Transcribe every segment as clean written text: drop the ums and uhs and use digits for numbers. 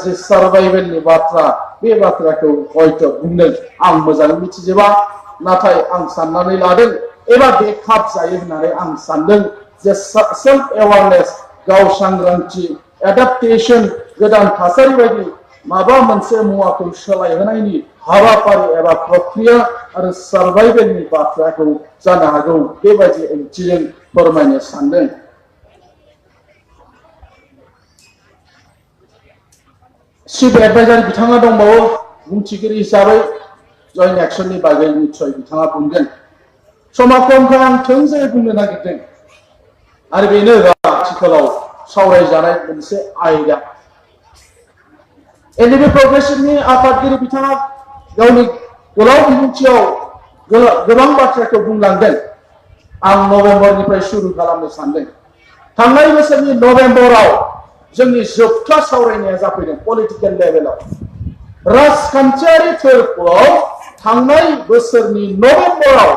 जे सार्भाइवेलनि बाथ्रा बे बाथ्राखौ हयथ' बुंदों आं मोजाङै मिथिजोबा नाथाय आं साननानै लादों एबा बे खाब जायो होननानै आं सानदों जे सेल्फ एवारनेस गाव सांग्रांथि एडाप्टेशन गोदान थासारि बायदि माबा मोनसे मुवाखौ सोलायहोनायनि हाबाफारि एबा प्रक्रिया आरो सार्भाइवेलनि बाथ्राखौ जानो हागौ बेबायदि ओंथिजों फोरमायनो सानदों। चिफ एडभाइजार बिथाङा दंबावो बुंथिगिरि हिसाबै जयन्ट एक्सननि बागै निश्चय बिथाङा बुंगोन। समा खमखाय आं थोंजोङै बुंनो नागिरदों आरो बेनो आथिखालाव सावरायजानाय मोनसे आयदा। एनडिपि प्रग्रेसिभनि आफादगिरि बिथाङा गावनि गोलाव बिबुंथियाव गोबां बाथ्राखौ बुंलांदों। आं नभेम्बरनिफ्राय सुरु खालामनो सानदों। थांनाय बोसोरनि नभेम्बराव जोंनि जोबथा सावरायनाया जाफैदों पलिटिकेल लेभेलाव। राजखान्थियारि थोरफोआव थांनाय बोसोरनि नभेम्बराव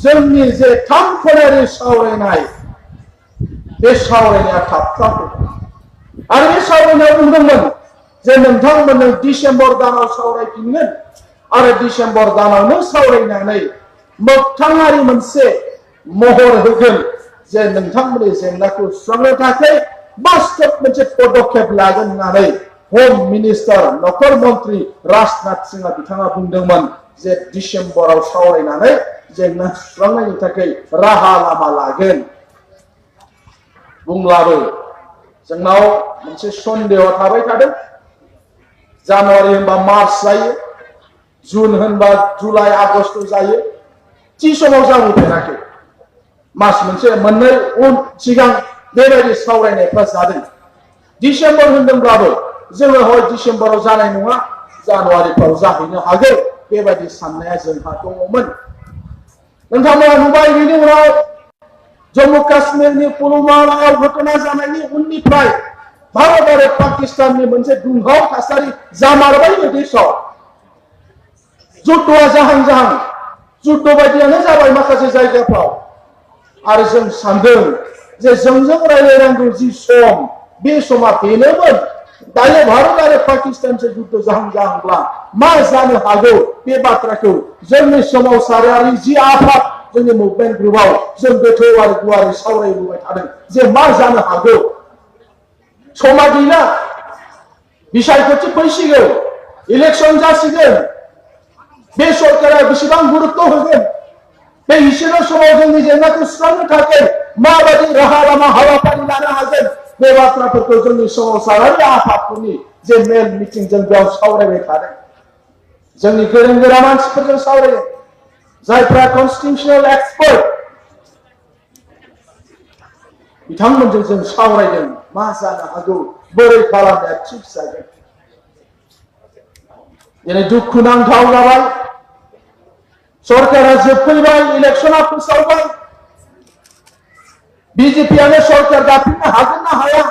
जोंनि जे थामखोनारि सावरायनाय बे सावरायनाया थाबथाफैदों आरो बे सावरायनायाव बुंदोंमोन जे नोंथांमोननो डिसेम्बर दानाव सावरायफिनगोन आरो डिसेम्बर दानावनो सावरायनानै मोगथाङारि मोनसे महर होगोन जे नोंथांमोननि जेंनाखौ सुस्रांनो थाखाय बास्तब मोनसे पदक्षेप लागोन होननानै होम मिनिस्टार नखर मन्त्रि राजनाथ सिंह बिथाङा बुंदोंमोन जे डिसेम्बराव सावरायनानै जेंना सुस्रांनायनि थाखाय राहा लामा लागोन। बुंब्लाबो जोंनाव मोनसे सन्देह थाबाय थादों। जानुवारि होनबा मार्च जायो, जुन होनबा जुलाइ आगस्ट जायो, थि समाव जाबोफेराखै। मास मोनसे मोननै उन सिगां बेबायदि सावरायनायफ्रा जादों। डिसेम्बर होनदोंब्लाबो जोङो हय डिसेम्बराव जानाय नङा, जानुवारिफ्राव जाहैनो हागौ बेबायदि साननाया जोंहा दङमोन। नोंथांमोना नुबाय बेनि उनाव जम्मु काश्मीरनि पुलवामायाव घटना जानायनि उननिफ्राय भारत आरो पाकिस्ताननि मोनसे दुंहाव थासारि जामारबाय बे देशआव। जुद्धआ जाहां जुद्ध बायदियानो जाबाय माखासे जायगाफ्राव आरो जों सानदों जे जोंजों रायलायनांगौ जि सम बे समा बेनोमोन। दायो भारत आरो पाकिस्तानजों जुद्ध जाहांब्ला मा जानो हागौ बे बाथ्राखौ जोंनि सोमावसारारि जि आफाद जोंनि मुभमेन्ट ग्रुपआव जों गोथौ आरो गुवारै सावरायबोबाय थादों जे मा जानो हागौ। समा गैला, बिसायख'थि फैसिगौ, इलेक्सन जासिगोन, बे सरकारा बेसेबां गुरुत्व होगोन, बे इसेल' समाव जोंनि जेंनाखौ सुस्रांनो थाखाय माबायदि राहा लामा हाबाफारि लानो हागोन बे बाथ्राफोरखौ जोंनि सोमावसारारि आफादफोरनि जे मेल मिटिं जों बेयाव सावरायबाय थादों। जोंनि गोरों गोरा मानसिफोरजों सावरायदों, जायफ्रा कनस्टिटिउसनेल एक्सपार्ट बिथांमोनजों जों सावरायदों मा जानो हागौ, बोरै खालामनाया थिग जागोन। दिनै दुखुनांथाव जाबाय, सरकारा जोबफैबाय, इलेक्सना फोसावबाय, बिजेपियानो सरकार दाफिननो हागोन ना हाया?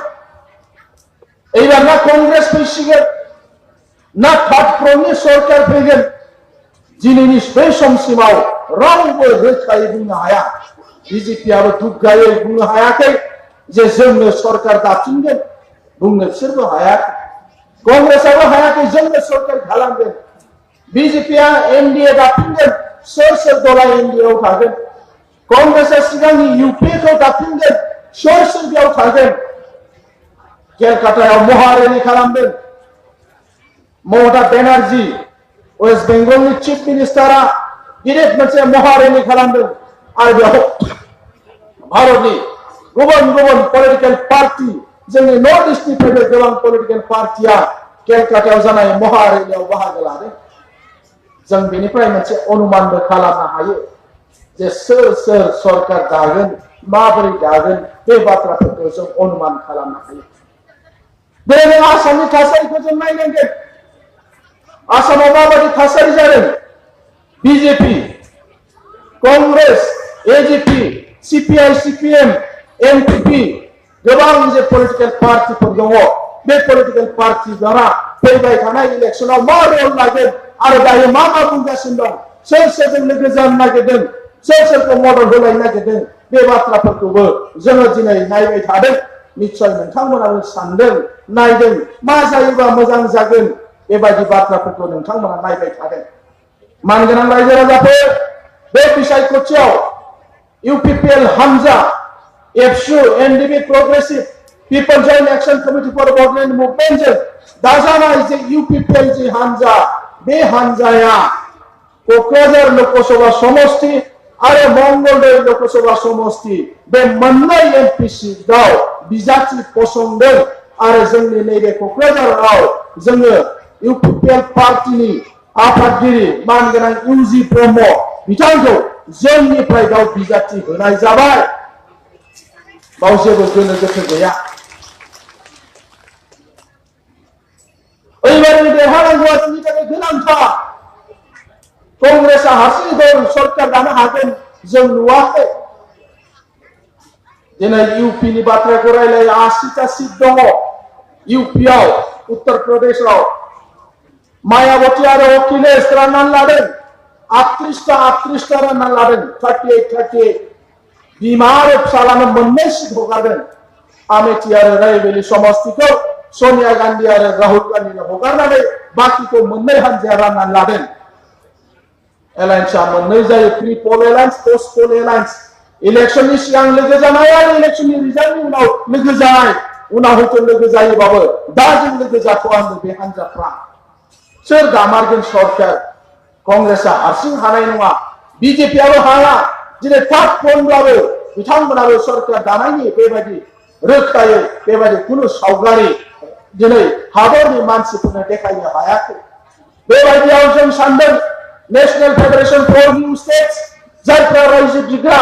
एबार ना कंग्रेस फैसिगोन ना थार्ड फ्रन्टनि सरकार फैगोन, दिनैनि बे समसिमाव रावबो रोखायै बुंनो हाया। बिजेपियाबो दुग्गायै बुंनो हायाखै जे जोंनो सरकार दाफिनगोन, बुंनो बिसोरबो हायाखै। कंग्रेसआबो हायाखै जोंनो सरकार खालामगोन। बिजेपिया एनडिए दाफिनगोन, सोर दला एनडिएआव थागोन? कंग्रेसआ सिगांनि इउपिएखौ दाफिनगोन, सोर बेयाव थागोन? केलकातायाव महारेलि खालामदों ममता बेनार्जी, वेस्ट बेंगलनि चिफ मिनिस्टारा गिदिर मोनसे महारेलि खालामदों आरो बेयाव भारतनि गुबुन गुबुन पलिटिकल पार्टी जोंनि नर्थ इस्टनिफ्रायबो गोबां पलिटिकल पार्टिया केलकातायाव जानाय महारेलियाव बाहागो लादों। जों बेनिफ्राय मोनसे अनुमानबो खालामनो हायो जे सोर सरकार दागोन, माबोरै दागोन बे बाथ्राफोरखौ जों अनुमान खालामनो हायो। दिनै आसामनि थासारिखौ जों नायनांगोन। आसामाव माबायदि थासारि जादों? बिजेपि, कांग्रेस, एजेपि, सिपिआइ, सिपिएम, एनपिपि गोबां जे पलिटिकल पार्टिफोर दङ, बे पलिटिकल पार्टिफोरा फैबाय थानाय इलेक्सनाव मा रल लागोन आरो दायो मा बुंगासिनो दं, सोरजों लोगो जानो नागिरदों, सोरखौ मदद होलायनो नागिरदों, बे बाथ्राफोरखौबो जोङो दिनै नायबाय थादों। निश्चय नोंथांमोनाबो सानदों नायदों मा जायोबा मोजां जागोन बेबायदि बाथ्राफोरखौ नोंथांमोना नायबाय थादों। मानगोनां रायजो राजाफोर बे बिसायख'थियाव UPPL हानजा एबसु NDP progressive people joint action committee for Bodoland movement जों दाजानाय जे UPPL जे हानजा बे हानजाया क'क्राझार लोकसभा समष्टि आरो मंगलदै लोकसभा समष्टि बे मोननै MP सीटआव बिजाथि फसंदों आरो जोंनि नैबे क'क्राझाराव जोङो UPPL पार्टीनि आफादगिरि मानगोनां UG ब्रह्म बिथांखौ जोंनिफ्राय गाव बिजाथि होनाय जाबाय। बाव जेबो गोनो गोथो गैया। ओइबारनि देरहानांगौआ जोंनि थाखाय गोनांथार। कांग्रेसआ हारसिं दल सरकार दानो हागोन जों नुवाखै। दिनै UP नि बाथ्राखौ रायलायो 80टा सीट दङ UP आव उत्तर प्रदेशआव मायावती आरो अखिलेश राननानै लादों 38टा राननानै लादों 38 बिमा आरो फिसालानो मोननै सीट हगारदों। आमेठी आरो रायबेली समष्टिखौ सोनिया गांधी आरो राहुल गांधीनो हगारनानै बाकिखौ मोननै हानजाया राननानै लादों। एलायन्सआ मोननै जायो प्रि पोल एलायन्स पोस्ट पोल एलायन्स। इलेक्शननि सिगां लोगो जानाय आरो इलेक्शननि रिजाल्टनि उनाव लोगो जानाय उनाव हयथ' लोगो जायोबाबो दा जों लोगो जाथ'आ बे हानजाफ्रा। सोर दामारगोन सरकार? कांग्रेसआ हारसिं हानाय नङा। BJP आबो हाया। दिनै थाब फनब्लाबो बिथांमोनाबो सरकार दानायनि बेबायदि रोखायै बेबायदि कुनु सावगारि दिनै हादरनि मानसिफोरनो देखायनो हायाखै। बेबायदियाव जों सानदों national federation for new states जायफ्रा रायजो बिग्रा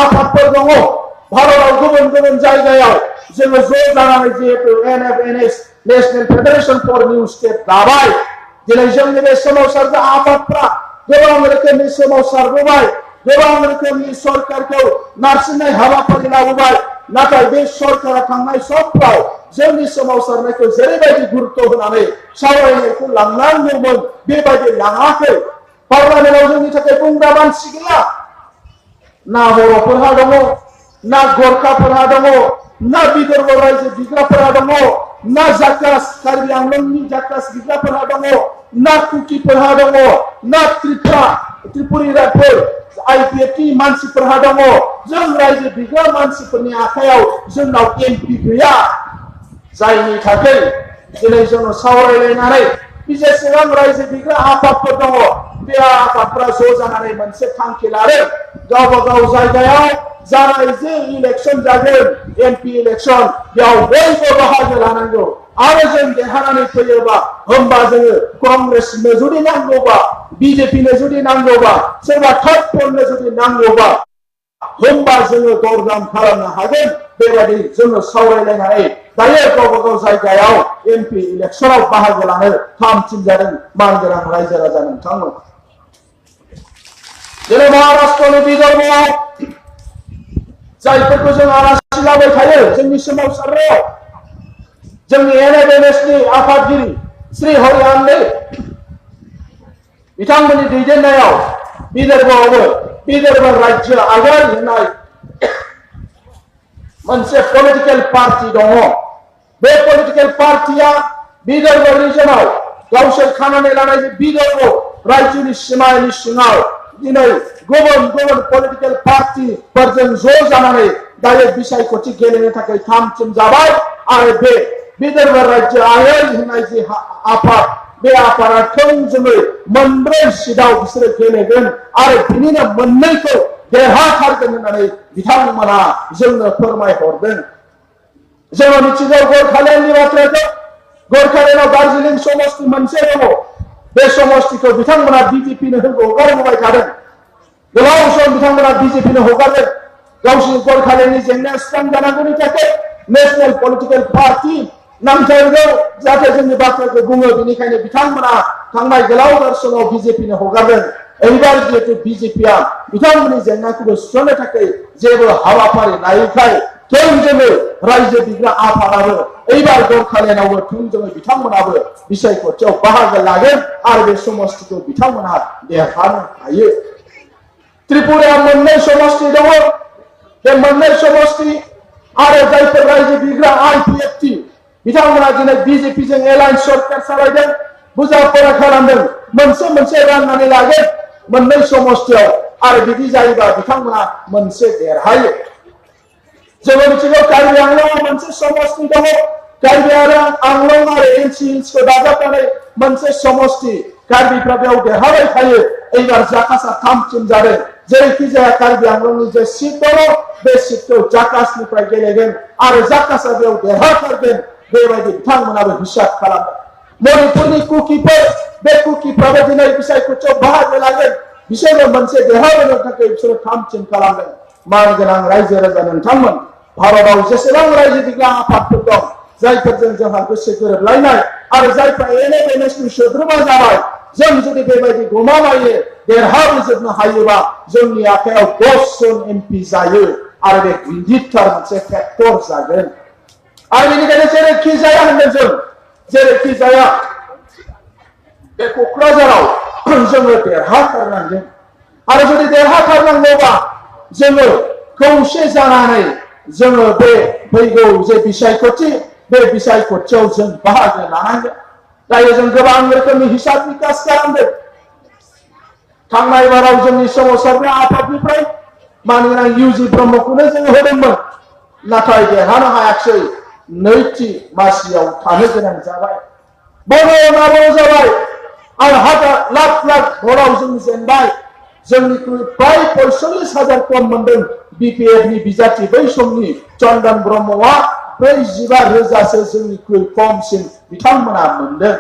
आफादफोर दङ भारताव गुबुन गुबुन जायगायाव जोङो ज' जानानै जिहेतु NFNS national federation for new state दाबाय। दिनै जोंनि बे सोमावसारग्रा आफादफ्रा गोबां रोखोमनि सोमावसारबोबाय गोबां रोखोमनि सरकारखौ नारसिननाय हाबाफारि लाबोबाय। नाथाय बे सरकारा थांनाय समफ्राव जोंनि सोमावसारनायखौ जेरैबायदि गुरुत्व होनानै सावरायनायखौ लांनांगौमोन बेबायदि लाङाखै। पार्लामेन्टआव जोंनि थाखाय बुंग्रा मानसि गैया। ना बर'फोरहा दङ ना गोरखाफोरहा दङ ना विदर्भ रायजो बिग्राफोरा दङ ना जाकास कार्बि आंलंनि जाकास बिग्राफोरहा दङ ना कुकिफोरहा दङ ना त्रिपुरियाफोर IPF नि मानसिफोरहा दङ। जों रायजो बिग्रा मानसिफोरनि आखायाव जोंनाव MP गैया। जायनि थाखाय दिनै जोङो सावरायलायनानै जेसेबां रायजो बिग्रा आफादफोर दङ बे आफादफ्रा ज' जानानै मोनसे थांखि लादों गावबा गाव जायगायाव जानाय जे इलेक्शन जागोन MP इलेक्शन बेयाव बयबो बाहागो लानांगौ आरो जों देरहानानै फैयोबा होमबा जोङो कांग्रेसनो जुदि नांगौबा BJP नो जुदि नांगौबा सोरबा थार्ड पोलनो जुदि नांगौबा होमबा जोङो दरदाम खालामनो हागोन। बेबायदि जोङो सावरायलायनानै दायो गावबा गाव जायगायाव MP इलेक्शनाव बाहागो लानो थाम-थिम जादों मानगोनां रायजो राजा नोंथांमोन। दिनै महाराष्ट्रनि विदर्भआव जायफोरखौ जों आलासि लाबाय थायो जोंनि सोमावसारनायाव जोंनि NFNS नि आफादगिरि श्री हरि आन्डे बिथांमोननि दैदेननायाव विदर्भआवबो विदर्भ राज्य आगान होनाय मोनसे पलिटिकल पार्टी दङ। बे पलिटिकल पार्टीया विदर्भ रिजनाव गावसोर खानानै लानाय विदर्भ राज्योनि सिमानि सिङाव दिनै गुबुन गुबुन पलिटिकल पार्टीफोरजों ज' जानानै दायो बिसायख'थि गेलेनो थाखाय थाम-थिम जाबाय आरो बे विदर्भ राज्य आयेन होनाय जे आफाद बे आफादा थोंजोङै मोनब्रै सीटआव बिसोरो गेलेगोन आरो बिनिनो मोननैखौ देरहाथारगोन होननानै बिथांमोना जोंनो फोरमायहरदों। जोङो मिथिगौ गोरखालेन्डनि बाथ्राखौ। गोरखालेन्डआव दार्जिलिं समष्टि मोनसे दङ। बे समष्टिखौ बिथांमोना BJP नो हगारबोबाय थादों। गोलाव सम बिथांमोना BJP नो हगारदों। गावसोरनि गोरखालेन्डनि जेंनाया सुस्रांजानांगौनि थाखाय नेशनेल पलिटिकल पार्टी नांथारगौ जाहाथे जोंनि बाथ्राखौ बुङो बेनिखायनो बिथांमोना थांनाय गोलाव दर्शनाव BJP नो हगारदों। एबार जिहेतु BJP आ बिथांमोननि जेंनाखौबो सुस्रांनो थाखाय जेबो हाबाफारि लायैखाय थोंजोङै रायजो बिग्रा आफादाबो एबार गोरखालेन्डआवबो थोंजोङै बिथांमोनाबो बिसायख'थियाव बाहागो लागोन आरो बे समष्टिखौ बिथांमोना देरहानो हायो। त्रिपुरायाव मोननै समष्टि दङ। बे मोननै समष्टि आरो जायफोर रायजो बिग्रा IPFT बिथांमोना दिनै BJPजों एलायन्स सरकार सालायदों बुजाफोरा खालामदों मोनसे राननानै लागोन मोननै समस्थियाव आरो बिदि जायोबा बिथांमोना मोनसे देरहायो जोङो मिथिगौ कार्बि आंलंआव मोनसे समस्ति दङ कार्बि आंलं आरो NC हिल्सखौ दाजाबनानै मोनसे समस्ति कार्बिफ्रा बेयाव देरहाबाय थायो एबार जाकासआ 3 टिम जादों जेरैखि जाया कार्बि आंलंनि जे सिट दङ बे सिटखौ जाकासनिफ्राय गेलेगोन आरो जाकासआ बेयाव देरहाथारगोन बेबायदि बिथांमोनाबो हिसाब खालामदों मणिपुरनि कुकिफोर बे कुकिफ्राबो दिनै बिसायख'थियाव बाहागो लागोन बिसोरो मोनसे देरहाबोनो थाखाय बिसोरो 3 टिम खालामदों मानगोनां रायजो राजा नोंथांमोन भारताव जेसेबां रायजो बिग्रा आफादफोर दं जायफोरजों जोंहा गोसो गोरोबलायनाय आरो जायफ्रा NMNSनि सोद्रोमा जाबाय जों जुदि बेबायदि गमामायै देरहाबोजोबनो हायोबा जोंनि आखायाव 10 जन MP जायो आरो बे गिदिरथार मोनसे फेक्टर जागोन आरो बेनिखायनो जेरैखि जाया होनदों जों जेरैखि जाया बे क'क्राझाराव जोङो देरहाथारनांगोन आरो जुदि देरहाथारनांगौबा जोङो खौसे जानानै जोङो बे फैगौ जे बिसायख'थि बे बिसायख'थियाव जों बाहागो लानांगोन दायो जों गोबां रोखोमनि हिसाब निकास खालामदों थांनाय बाराव जोंनि सोमावसारनाय आफादनिफ्राय मानगोनां UG ब्रह्मखौनो जोङो होदोंमोन नाथाय देरहानो हायाखै नैथि मासियाव थानो गोनां जाबाय बर' जाबाय आरो लाख भराव जों जेनबाय जोंनिख्रुइ प्राय 45,000 खम मोनदों BPFनि बिजाथि बै समनि चन्दन ब्रह्मआ 45,000सो जोंनिख्रुइ खमसिन बिथांमोना मोनदों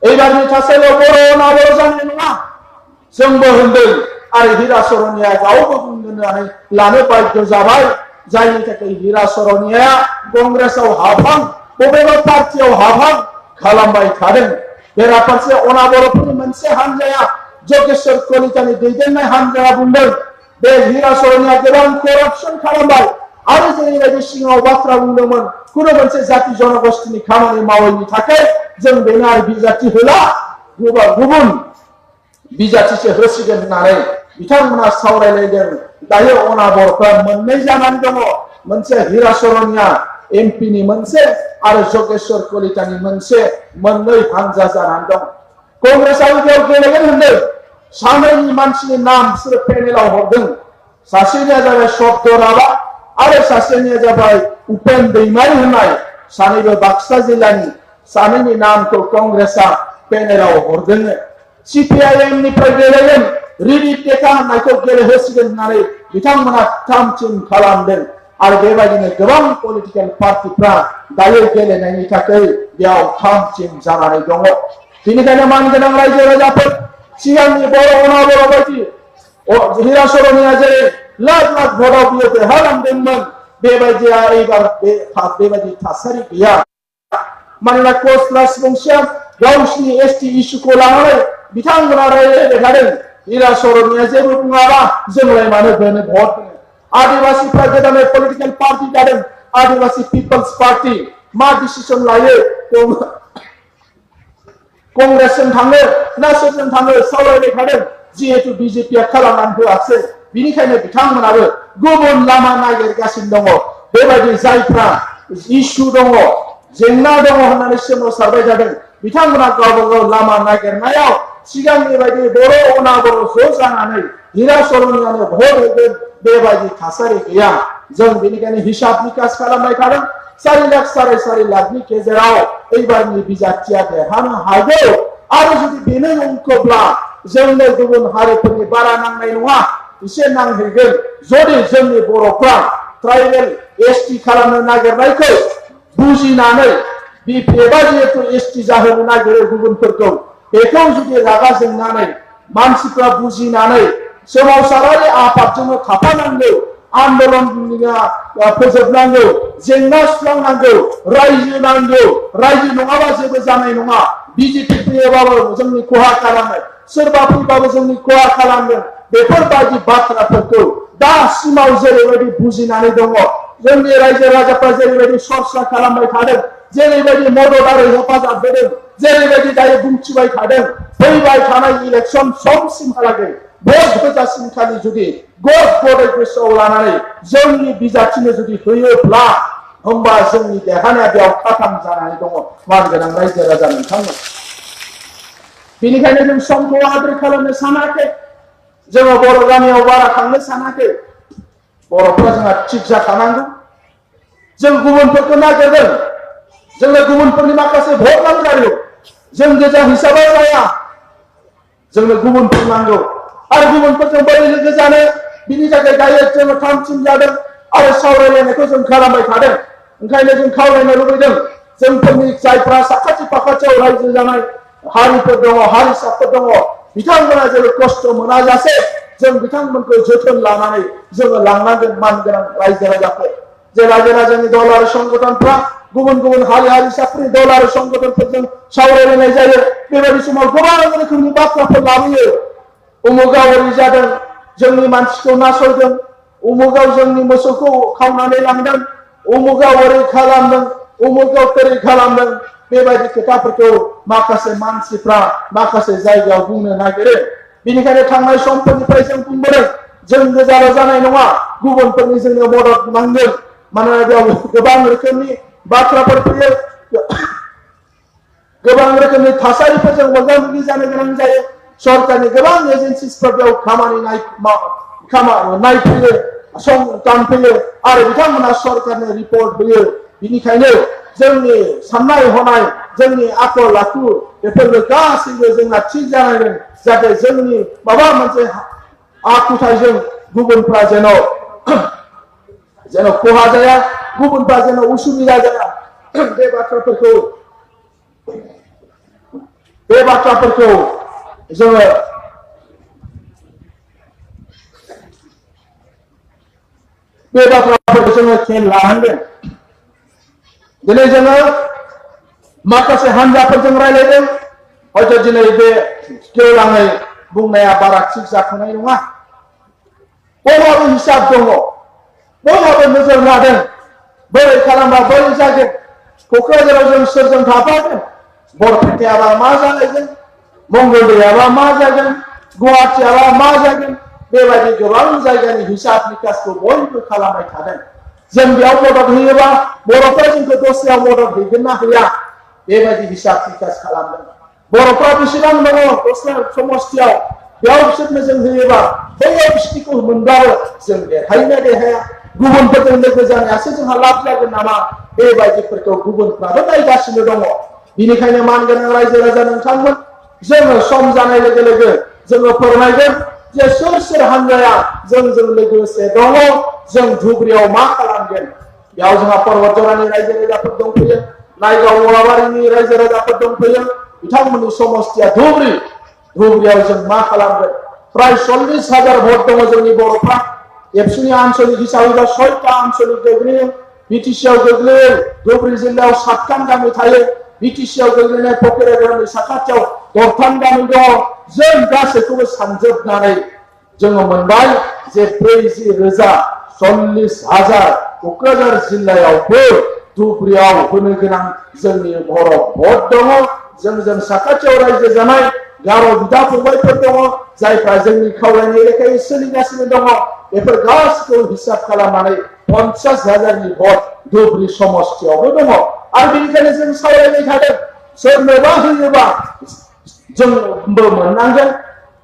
एबारनि थासारियाव बर' जानाय नङा जोंबो होनदों आरो हिरा सरनिया गावबो बुंनानै लानो बाध्य जाबाय जायनि थाखाय हिरा सरनिया कंग्रेसआव हाबहां बबेबा पार्टियाव हाबहां खालामबाय थादों बेराफारसे अनाबर'फोरनि मोनसे हानजाया जगेश्वर कलितानि दैदेननाय हानजाया बुंदों बे हिरा सरनिया गोबां करापसन खालामबाय आरो जेरैबायदि सिगाङाव बाथ्रा बुंदोंमोन खुनु मोनसे जाति जनगोष्ठीनि खामानि मावैनि थाखाय जों बेनो आरो बिजाथि होला गुबुन बिजाथिसो होसिगोन होननानै बिथांमोना सावरायलायदों दायो अनाबर'फ्रा मोननै जानानै दङ मोनसे हिरा सरनिया MPनि मोनसे आरो जगेश्वर कलितानि मोनसे मोननै हानजा जानानै दं कंग्रेसआबो बेयाव गेलेगोन होनदों सानैनि मानसिनि नाम बिसोरो पेनेलाव हरदों सासेनिया जाबाय शब्द राभा आरो सासेनिया जाबाय उपेन दैमारी होननाय सानैबो बाक्सा जिल्लानि सानैनि नामखौ कंग्रेसआ पेनेलाव हरदों CPIM निफ्राय गेलेगोन रिदिप टेका होननायखौ गेलेहोसिगोन होननानै बिथांमोना 3 टिम खालामदों आरो बेबायदिनो गोबां पलिटिकेल पार्टिफ्रा दायो गेलेनायनि थाखाय बेयाव 3 टिम जानानै दङ बेनिखायनो मानगोनां रायजो राजाफोर सिगांनि बर' अनाबर' बायदि हिरा सरनिया जेरै लाख भराव बियो देरहालांदोंमोन बेबायदिया एबार बेबायदि थासारि गैया मानोना कचला सुबुंसिया गावसिनि ST इस्युखौ लानानै बिथांमोना रायज्लायबाय थादों हिरा सरनिया जेबो बुङाबा जोंलाय मानो होनो भट होनो आदिवासीफ्रा गोदानै पलिटिकेल पार्टी जादों आदिवासी पिपल्स पार्टी मा डिसिसन लायो कंग्रेसजों थाङो ना सोरजों थाङो सावरायबाय थादों जिहेतु BJPआ खालामनानै होआसै बिनिखायनो बिथांमोनाबो गुबुन लामा नागिरगासिनो दङ बेबायदि जायफ्रा इस्यु दङ जेंना दङ होननानै सोमावसारबाय जादों बिथांमोना गावबा गाव लामा नागिरनायाव सिगांनि बायदि बर' अनाबर' ज' जानानै हिरा सरनियानो भट होगोन बेबायदि थासारि गैया जों बेनिखायनो हिसाब निकास खालामबाय थादों 4 लाख 4.5 लाखनि गेजेराव एबारनि बिजाथिया देरहानो हागौ आरो जुदि बेनो नंखौब्ला जोंनो गुबुन हारिफोरनि बारा नांनाय नङा एसे नांहैगोन जुदि जोंनि बर'फ्रा ट्राइबेल ST खालामनो नागिरनायखौ बुजिनानै BPFआ जिहेतु ST जाहोनो नागिरो गुबुनफोरखौ बेखौ जुदि रागा जोंनानै मानसिफ्रा बुजिनानै सोमावसारारि आफादजोंनो थाफानांगौ आन्दोलन फोजोबनांगौ जेंना सुस्रांनांगौ रायजो नांगौ रायजो नङाबा जेबो जानाय नङा BJP फैयोबाबो जोंनि खहा खालामो सोरबा फैबाबो जोंनि खहा खालामगोन बेफोरबायदि बाथ्राफोरखौ दासिमाव जेरैबायदि बुजिनानै दङ जोंनि रायजो राजाफ्रा जेरैबायदि सरसा खालामबाय थादों जेरैबायदि मदद आरो हेफाजाब होदों जेरैबायदि दायो बुंथिबाय थादों फैबाय थानाय इलेक्सन समसिमहालागै भट होजासिमखालि जुदि गद गदै गोसोआव लानानै जोंनि बिजाथिनो जुदि होयोब्ला होमबा जोंनि देरहानाया बेयाव खाथाम जानानै दङ मानगोनां रायजो राजा नोंथांमोन। बेनिखायनो जों समखौ आद्रि खालामनो सानाखै, जोङो बर' गामियाव बारा थांनो सानाखै। बर'फ्रा जोंहा थिग जाखानांगौ। जों गुबुनफोरखौ नागिरदों, जोंनो गुबुनफोरनि माखासे भट नांगौ, जों गोजा हिसाबै जाया, जोंनो गुबुनफोर नांगौ। आरो गुबुनफोरजों बोरै लोगो जानो, बिनि थाखाय दायो जोङो थामथिम जादों आरो सावरायलायनायखौ जों खालामबाय थादों। ओंखायनो जों खावलायनो लुबैदों, जोंफोरनि जायफ्रा साखाथि फाखाथियाव रायजो जानाय हारिफोर दङ, हारिसाफोर दङ, बिथांमोना जेबो खस्थ' मोनाजासे जों बिथांमोनखौ जोथोन लानानै जोङो लांनांगोन मानगोनां रायजो राजाफोर। जे रायजो राजानि दल आरो संगठनफ्रा गुबुन गुबुन हारि हारिसाफोरनि दल आरो संगठनफोरजों सावरायलायनाय जायो। बेबायदि समाव गोबां रोखोमनि बाथ्राफोर लाबोयो। उमुगाव ओरै जादों, जोंनि मानसिखौ नासयदों, उमुगाव जोंनि मोसौखौ खावनानै लांदों, उमुगाव ओरै खालामदों, उमुगाव ओरै खालामदों। बेबायदि खोथाफोरखौ माखासे मानसिफ्रा माखासे जायगायाव बुंनो नागिरो। बेनिखायनो थांनाय समफोरनिफ्राय जों बुंबोदों, जों गोजाल' जानाय नङा, गुबुनफोरनि जोंनो मदद नांगोन। मानोना बेयाव गोबां रोखोमनि बाथ्राफोर फैयो, गोबां रोखोमनि थासारिफोरजों मोगा मोगि जानो गोनां जायो। सरकारनि गोबां एजेन्सिसफोर बेयाव खामानि नायफैयो, सम दानफैयो आरो बिथांमोना सरकारनो रिपर्ट होयो। बिनिखायनो जोंनि साननाय हनाय, जोंनि आखल आखु बेफोरबो गासैबो जोंना थिग जानांगोन, जाहाथे जोंनि माबा मोनसे आखुथायजों गुबुनफ्रा जेन' खहा जाया, गुबुनफ्रा जेन' उसुबिदा जाया। बे बाथ्राफोरखौ जोङो खेल लानांगोन। दिनै जोङो माखासे हान्जाफोरजों रायलायदों, हयथ' दिनै बे गेवलाङै बुंनाया बारा थिग जाखानाय नङा। बयहाबो हिसाब दङ, बयहाबो नोजोर लादों, बोरै खालामबा बोरै जागोन। क'क्राझाराव जों सोरजों थाफागोन, बरपेटायाबा मा जागोन, मंगलदैयाबा मा जागोन, गुवाहाटियाबा मा जागोन। बेबायदि गोबां जायगानि हिसाब निकासखौ बयबो खालामबाय थादों। जों बेयाव मदद होयोबा बर'फ्रा जोंखौ दस्रायाव मदद हैगोन ना होया, बेबायदि हिसाब निकास खालामदों। बर'फ्रा बेसेबां दङ दस्रा समस्थियाव, बेयाव बिसोरनो जों होयोबा बैयाव बिसोरनिखौ मोनब्लाबो जों देरहायोना देरहाया, गुबुनफोरजों लोगो जानायासो जोंहा लाब जागोन नामा, बेबायदिफोरखौ गुबुनफ्राबो नायगासिनो दङ। बिनिखायनो मानगोनां रायजो राजा नोंथांमोन, जोङो सम जानाय लोगो लोगो जोङो फोरमायगोन जे सोर सोर हान्जाया जोंजों लोगोसे दङ, जों धुबुरियाव मा खालामगोन। बेयाव जोंहा पर्बत जरानि रायजो राजाफोर दंफैयो, नायगाव मुराबारिनि रायजो राजाफोर दंफैयो, बिथांमोननि समस्थिया धुबुरियाव जों मा खालामगोन। प्राय 40,000 भट दङ जोंनि बर'फ्रा। एबसुनि आन्सलिक हिसाबै 6टा आन्सलिक गोग्लैयो, बिटिसिआव गोग्लैयो। धुबुरि जिल्लायाव 7खान गामि थायो, बिटिसिआव गोग्लैनाय पकेरा गामि साखाथियाव 10खान गामि दङ। जों गासैखौबो सानजोबनानै जोङो मोनबाय जे 40,000 क'क्राझार जिल्लायावबो धुबुरियाव होनो गोनां जोंनि बर' भट दङ। जोंजों साखाथियाव रायजो जानाय गार' बिदा फंबायफोर दङ, जायफ्रा जोंनि खावलायनाय लेखायै सोलिगासिनो दङ। बेफोर गासिखौ हिसाब खालामनानै 50,000नि भट धुबुरि समस्थियावबो दङ। आरो बेनिखायनो जों सावरायबाय थादों, सोरनोबा होयोबा जोंबो मोननांगोन,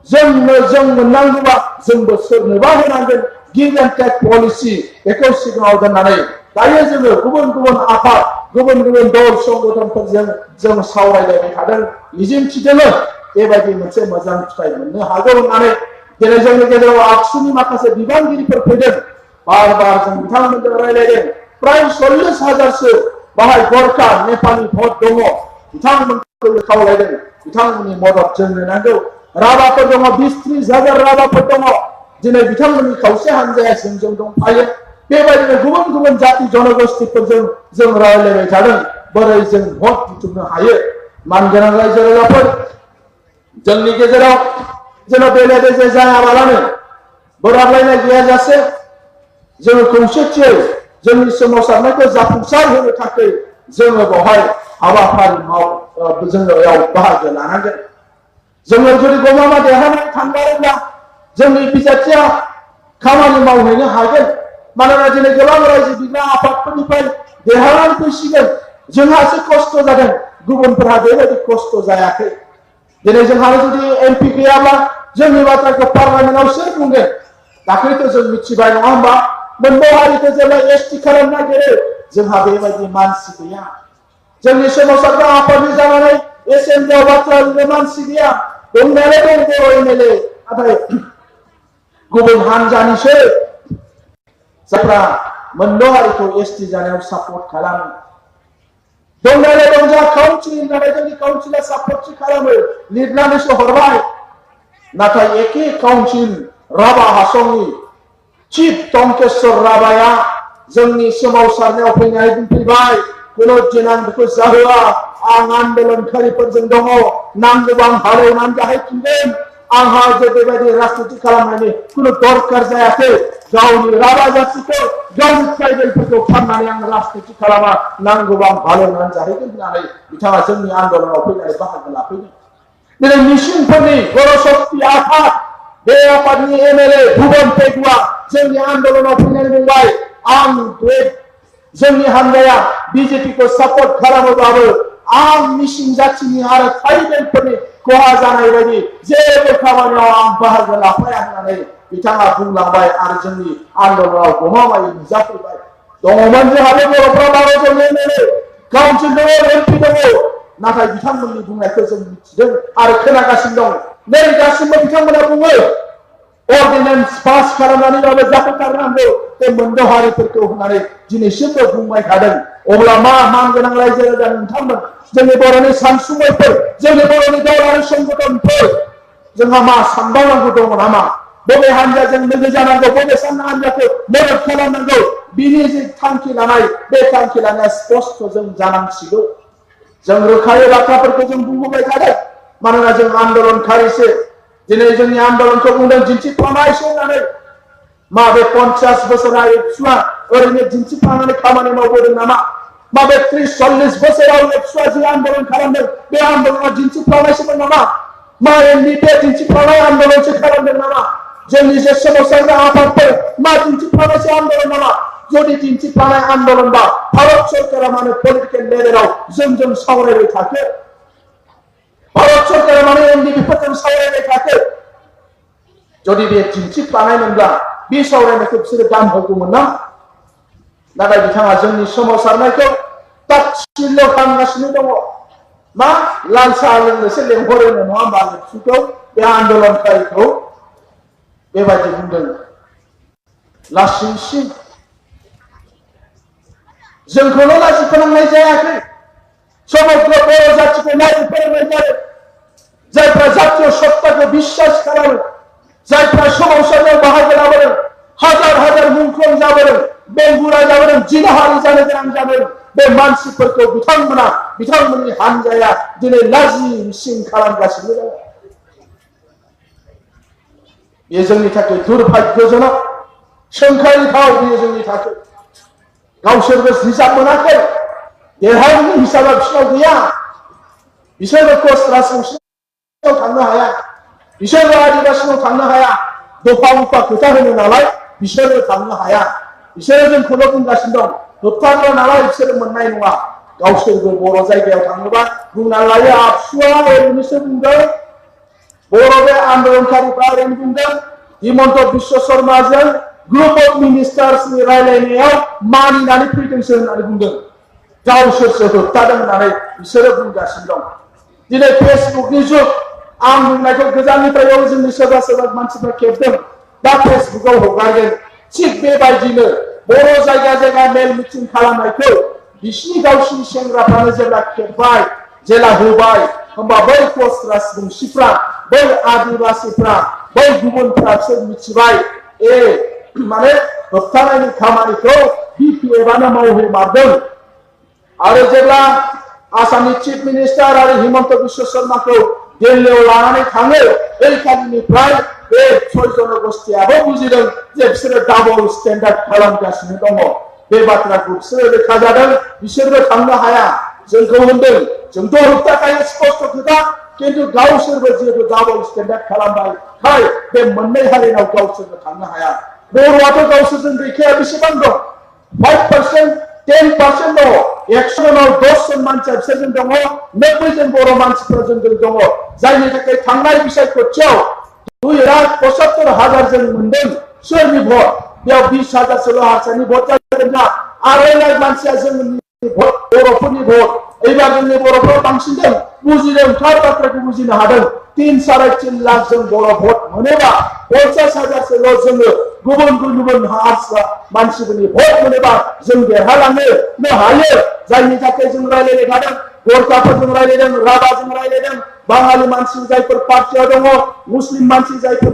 जों मोननांगौबा जोंबो सोरनोबा होनांगोन। गिभ एन्ड टेक पलिसि बेखौ सिगाङाव दोननानै दायो जोङो गुबुन गुबुन आफाद, गुबुन गुबुन दल संगठनफोरजों जों सावरायलायबाय थादों। मिजिंथिदों बेबायदि मोनसे मोजां फिथाइ मोननो हागौ होननानै। दिनै जोंनि गेजेराव आगसुनि माखासे बिबानगिरिफोर फैदों, बार जों बिथांमोनजों रायलायदों। प्राय 40,000सो बाहाय गरखा नेपालि भट दङ, बिथांमोनखौ खावलायदों, बिथांमोननि मदद जोंनो नांगौ। राभाफोर दङ, 20-30,000 राभाफोर दङ। दिनै बिथांमोननि खावसे हान्जाया जोंजों दंफायो। बेबायदिनो गुबुन गुबुन जाति जनगोष्ठीफोरजों जों रायलायबाय थादों, बोरै जों भट बुथुमनो हायो। मानगोनां रायजो राजाफोर, जोंनि गेजेराव जेन' बेले बेजे जायाबालानो, बोराबलायनाय गैयाजासे जोङो खौसेथियै जोंनि सोमावसारनायखौ जाफुंसार होनो थाखाय जोङो बेवहाय हाबाफारि जोङो बाहागो लानांगोन। जोङो जुदि गमामा देरहानानै थांगारोब्ला जोंनि बिजाथिया खामानि मावहैनो हागोन मानोना दिनै गोबां रायजो बिग्रा आफादफोरनिफ्राय देरहानानै फैसिगोन जोंहासो खस्थ' जादों गुबुनफोरहा बेबायदि खस्थ' जायाखै दिनै जोंहा जुदि एमपि गैयाब्ला जोंनि बाथ्राखौ पार्लामेन्टआव सोर बुंगोन दाख्लैथ' जों मिथिबाय नङा होमबा मोनबा हारिखौ जेब्ला एसटि खालामनो नागिरो जोंहा बेबायदि मानसि गैया जोंनि सोमावसारग्रा आफादनि जानानै एसेम्बलियाव बाथ्रा बुंनो मानसि गैया दंनायालाय दं बर' एमएलए नाथाय गुबुन हानजानिसो जायफ्रा मोनबा हारिखौ एसटि जानायाव सापर्ट खालामो दंनायालाय दं जोंहा काउन्सिल नाथाय जोंनि काउन्सिला सापर्टसो खालामो लिरनानैसो हरबाय नाथाय एखे काउन्सिल राभा हासंनि चिफ टंकेश्वर राभाया जोंनि सोमावसारनायाव फैनानै बुंफैबाय कुनु दिन आं बेखौ जाहोआ आं आन्दोलनकारिफोरजों दङ नांगौबा आं हालेवनानै जाहैफिनगोन आंहा जे बेबायदि राजनिति खालामनायनि कुनु दरकार जायाखै गावनि राभा जाथिखौ गावनि ट्राइबेलफोरखौ फाननानै आं राजनिति खालामा नांगौबा आं हालेवनानै जाहैगोन होननानै बिथाङा जोंनि आन्दोलनाव फैनानै बाहागो लाफैदों दिनै मिसिंफोरनि बर' शक्ति आफाद बे आफादनि एमएलए भुबन पेगुआ जोंनि आन्दोलनाव फैनानै बुंबाय आं बे जोंनि हानजाया बिजेपिखौ सापर्ट खालामोब्लाबो आं मिसिं जाथिनि आरो ट्राइबेलफोरनि खहा जानाय बायदि जेबो खामानियाव आं बाहागो लाफाया होननानै बिथाङा बुंलांबाय आरो जोंनि आन्दोलनाव गमामायै नुजाफैबाय दङमोन जोंहाबो बर'फ्रा 12 जन एमएलए काउन्सिल दङ एमपि दङ नाथाय बिथांमोननि बुंनायखौ जों मिथिदों आरो खोनागासिनो दं नै दासिमबो बिथांमोना बुङो अर्डिनेन्स पास खालामनानैबाबो जाफुंसारनांगौ बे मोनद' हारिफोरखौ होननानै दिनैसिमबो बुंबाय थादों अब्ला मा मानगोनां रायजो राजा नोंथांमोन जोंनि बर'नि सानसुमैफोर जोंनि बर'नि गावारि संगठनफोर जोंहा मा सानबावनांगौ दङ नामा बबे हानजाजों लोगो जानांगौ बबे हानजाखौ मदद खालामनांगौ बिनि जे थांखि लानाय बे थांखि लानाया स्पष्ट जों जानांसिगौ जों रोखायै बाथ्राफोरखौ जों बुंबोबाय थादों मानोना जों आन्दोलनकारिसो दिनै जोंनि आन्दोलनखौ बुंदों दिन्थिफ्लांनायसो होननानै माबे 50 बोसोरा एबसुआ ओरैनो दिन्थिफ्लांनानै खामानि मावबोदों नामा माबे 30-40 बोसोराव एबसुआ जे आन्दोलन खालामदों बे आन्दोलना दिन्थिफ्लांनायसोमोन नामा मा एमनि बे दिन्थिफ्लांनाय आन्दोलनसो खालामदों नामा जोंनि जे सोमावसारग्रा आफादफोर मा दिन्थिफ्लांनायसो आन्दोलन नामा जुदि दिन्थिफ्लांनाय आन्दोलनबा भारत सरकारा मानो पलिटिकेल लेभेलाव जों सावरायबाय थाखो भारत सरकारा मानो एमडिबिफोरजों सावरायबाय थाखो जुदि बे दिन्थिफ्लांनायमोनब्ला बे सावरायनायखौ बिसोरो दाम होगौमोन ना नाथाय बिथाङा जोंनि सोमावसारनायखौ ताकसिल खालामगासिनो दङ मा लाल साहा लोंनोसो लेंहरो नङा होमबा एबसुखौ बे आन्दोलनकारिखौ बेबायदि बुंदों लासिंसिं जोंखौल' लाजि फोनांनाय जायाखै समग्र बर' जाथिखौ लाजि फोनांनाय जादों जायफ्रा जातीय सत्ताखौ बिश्वास खालामो जायफ्रा सोमावसारनायाव बाहागो लाबोदों हाजार मुंख्लं जाबोदों बेंगुरा जाबोदों जिनाहारि जानो गोनां जादों बे मानसिफोरखौ बिथांमोननि हानजाया दिनै लाजि सिं खालामगासिनो दङ बेयो जोंनि थाखाय दुर्भाग्यजनक सोंखारिथाव बेयो जोंनि थाखाय गावसोरबो हिसाब मोनाखै देरहानायनि हिसाबा बिसोरनाव गैया बिसोरबो कस राजबंशीयाव थांनो हाया बिसोरबो आदिबासिनाव थांनो हाया दफा उफा खोथा होनो नालाय बिसोरबो थांनो हाया बिसोरो जोंखौल' बुंगासिनो दं होबथाग्रा नालाय बिसोरो मोननाय नङा गावसोरबो बर' जायगायाव थाङोबा बुंना लायो आबसुआ ओरैनोसो बुंदों बर' बे आन्दोलनकारिफ्रा ओरैनो बुंदों हिमन्त बिश्व शर्माजों ग्रुप अफ मिनिस्टार्सनि रायलायनायाव मानिनानै फैदोंसो होननानै बुंदों गावसोरसो होबथादों होननानै बिसोरो बुंगासिनो दं दिनै फेसबुकनि जुग आं बुंनायखौ गोजाननिफ्राय जोंनि सोरबा मानसिफ्रा खेबदों दा फेसबुकाव हगारदों थिग बेबायदिनो बर' जायगा मेल मिटिं खालामनायखौ बिसिनि गावसिनि सेंग्राफ्रानो जेब्ला खेबबाय जेला होबाय होमबा बै कस राजबंशीफ्रा बै आदिबासिफ्रा बै गुबुनफ्रा बिसोर मिथिबाय माने होबथानायनि खामानिखौ बिपिएफआनो मावहैमारदों आरो जेब्ला आसामनि चिफ मिनिस्टार आरो हिमन्त बिश्व शर्माखौ दिल्लीयाव लानानै थाङो ओइखालिनिफ्राय बे 6 जनगोष्ठीयाबो बुजिदों जे बिसोरो डाबल स्टेन्डार्ड खालामगासिनो दङ बे बाथ्राखौ बिसोरो रोखा जादों बिसोरबो थांनो हाया जोंखौ होनदों जोंथ' होबथाखायो स्पष्ट खोथा किन्तु गावसोरबो जेबो डाबल स्टेन्डार्ड खालामबाय बे मोननै हारिनाव गावसोरबो थांनो हाया बर'आथ' गावसोरजों गैखाया बेसेबां दं 5% 10% दङ 100 जनाव 10 जन मानसिया बिसोरजों दङ 90 जन बर' मानसिफोरा जोंजों दङ जायनि थाखाय थांनाय बिसायख'थियाव 2,75,000 जों मोनदों सोरनि भट बेयाव 20,000 हारसानि भट जादोंना 2.5 लाख मानसिया जोंनि भट बर'फोरनि भट एबार जोंनि बर'फोरा बांसिनदों बुजिदों थार बाथ्राखौ बुजिनो हादों 3-3.5 लाख जों बर' भट मोनोबा 50,000 जोङो गुबुन हारसा मानसिफोरनि भट मोनोबा जों देरहालांनो हायो जायनि थाखाय जों रायलायबाय थादों गोरखाफोरजों रायलायदों राभाजों रायलायदों बाङालि मानसि जायफोर पार्टियाव दङ मुस्लिम मानसि जायफोर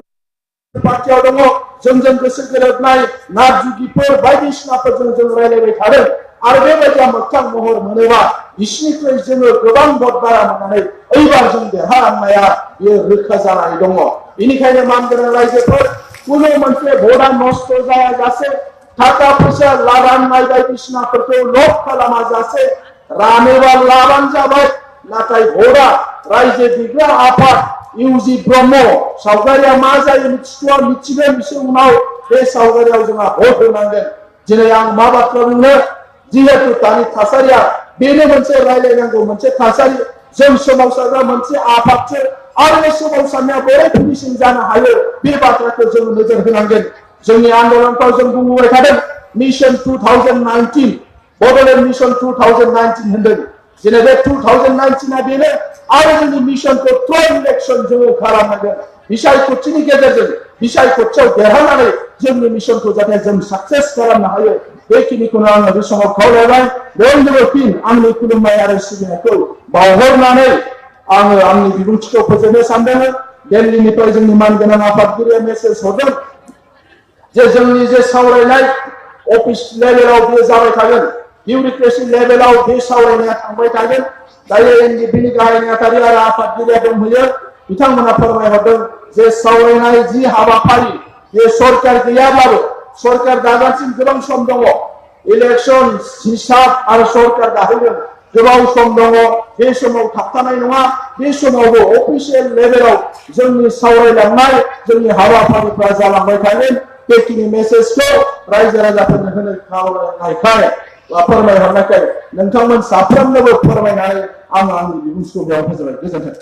पार्टियाव दङ जोंजों गोसो गोरोबनाय नारजुगिफोर बायदिसिनाफोरजों जों रायलायबाय थादों आरो बेबायदिया मोगथां महर मोनोबा बिसिनिख्रुइ जोङो गोबां भट बारा मोननानै एबार जों देरहालांनाया बेयो रोखा जानानै दङ बेनिखायनो मानगोनां रायजोफोर कुनु मोनसे भटआ नस्थ' जायाजासे थाखा फैसा राननाय बायदिसिनाफोरखौ लब खालामाजासे रानोबा लाबानो जाबाय नाथाय भटआ रायजो बिग्रा आफाद इउजि ब्रह्म सावगारिया मा जायो मिथिथ'आ मिथिगोन बिसोर उनाव बे सावगारियाव जोंहा भट होनांगोन दिनै आं मा बाथ्रा बुंनो जिहेतु दानि थासारिया बेनो मोनसे रायलायनांगौ मोनसे थासारि जों सोमावसारग्रा मोनसे आफादसो आरो बे सोमावसारनाया बोरै फिनिशिं जानो हायो बे बाथ्राखौ जों नोजोर होनांगोन जोंनि आन्दोलनखौ जों बुंबाय थादों मिशन 2019 बड'लेण्ड मिशन 2019 होनदों दिनै बे 2019 आ बेनो आरो जोंनि मिशनखौ थ्रु इलेक्शन जोङो खालामनांगोन बिसायख'थिनि गेजेरजों बिसायख'थियाव देरहानानै जोंनि मिशनखौ जाहाथे जों साक्सेस खालामनो हायो बेखिनिखौनो आङो बे समाव खावलायबाय बयनोबो फिन आंनि खुलुमनाय आरो सिबिनायखौ बावहरनानै आङो आंनि बिबुंथिखौ फोजोबनो सानदों दिल्लीनिफ्राय जोंनि मानगोनां आफादगिरिया मेसेज हरदों जे जोंनि जे सावरायनाय अफिस लेभेलाव बे जाबाय थागोन बिउरोक्रेसि लेभेलाव बे सावरायनाया थांबाय थागोन दायो बिनि गाहाय नेहाथारि आरो आफादगिरिया दंहैयो बिथांमोना फोरमायहरदों जे सावरायनाय जि हाबाफारि बे सरकार गैयाब्लाबो सरकार दाजासिम गोबां सम दङ इलेक्शन हिसाब आरो सरकार दाहैगोन गोबाव सम दङ बे समाव थाबथानाय नङा बे समावबो अफिसियेल लेभेलाव जोंनि सावरायलांनाय जोंनि हाबाफारिफ्रा जालांबाय थागोन बेखिनि मेसेजखौ रायजो राजाफोरनो होनो खावलायनायखाय फोरमायहरनायखाय नोंथांमोन साफ्रोमनोबो फोरमायनानै आं आंनि बिबुंथिखौ बेयाव फोजोबबाय गोजोन्थों।